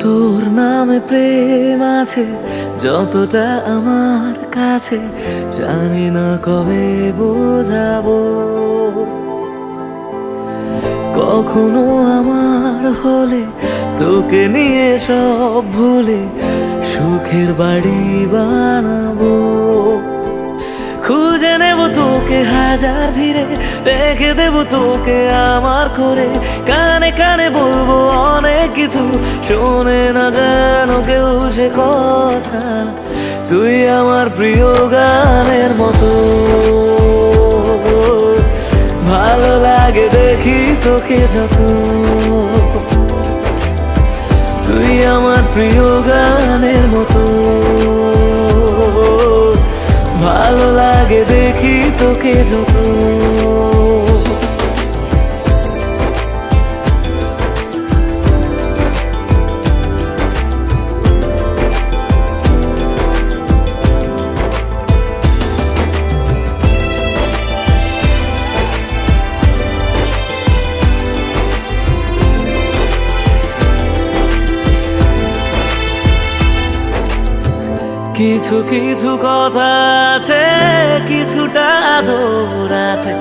তোর নামে প্রেম আছে যতটা আমার কাছে, জানি না কবে বোঝাবো। কখনো আমার হলে তোকে নিয়ে সব ভুলে সুখের বাড়ি বানাবো। খুঁজে নেব তোকে হাজার ভিড়ে, রেখে দেব তোকে আমার করে। কানে কানে বলবো অনেক কিছু, শোনে না যেন কেউ সে কথা। তুই আমার প্রিয় গানের মতো, ভালো লাগে দেখি তোকে যত। তুই আমার প্রিয় গানের মতো, ভালো লাগে দেখি তোকে যত। কিছু কিছু কথা আছে, কিছুটা আদর আছে,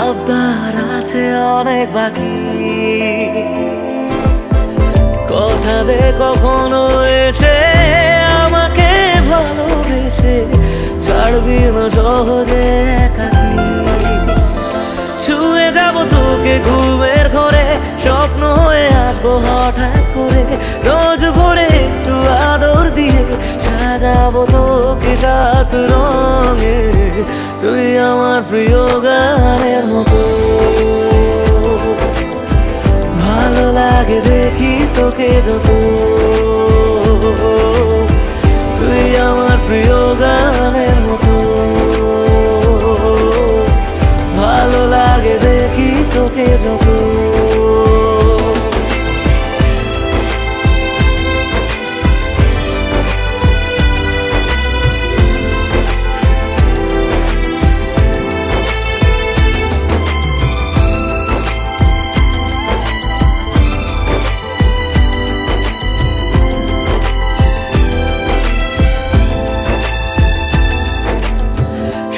আবদার আছে অনেক বাকি। কথা দে কখনো এসে আমাকে ভালোবেসে, ছাড়বি না সহজে একাকি। ছুঁয়ে যাব তোকে ঘুমের ঘরে, স্বপ্ন হয়ে আসবো হঠাৎ করে। রোজ ভোরে একটু আদর দিয়ে সাজাবো তোকে সাত রঙে। তুই আমার প্রিয় গানের মতো, ভালো লাগে দেখি তোকে যত। তুই আমার প্রিয় গানের মতো, ভালো লাগে দেখি তোকে যত।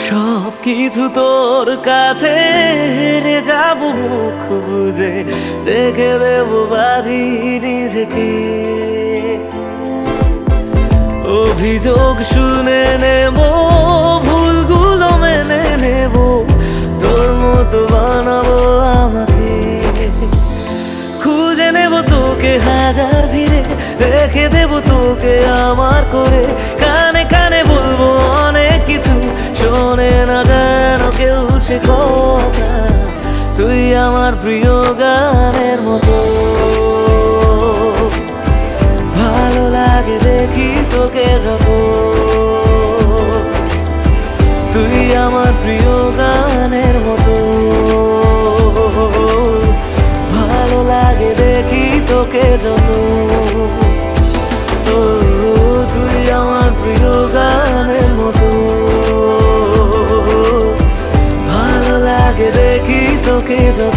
সব কিছু তোর কাছে হেরে যাব মুখ বুঝে, রেখে দেব বাজি নিজেকে। অভিযোগ শুনে নেব, ভুলগুলো মেনে নেব, তোর মতো বানাবো আমাকে। খুঁজে নেব তোকে হাজার ভিড়ে, রেখে দেব তোকে আমার করে। কানে কানে বলবো অনেক কিছু, শোনে না যেন কেউ সে কথা। তুই আমার প্রিয় গানের মতো, ভালো লাগে দেখি তোকে যত। তুই আমার প্রিয় গানের মতো, ভালো লাগে দেখি তোকে যত। তুই আমার প্রিয় গানের মতো, ভালো লাগে দেখি তোকে যত।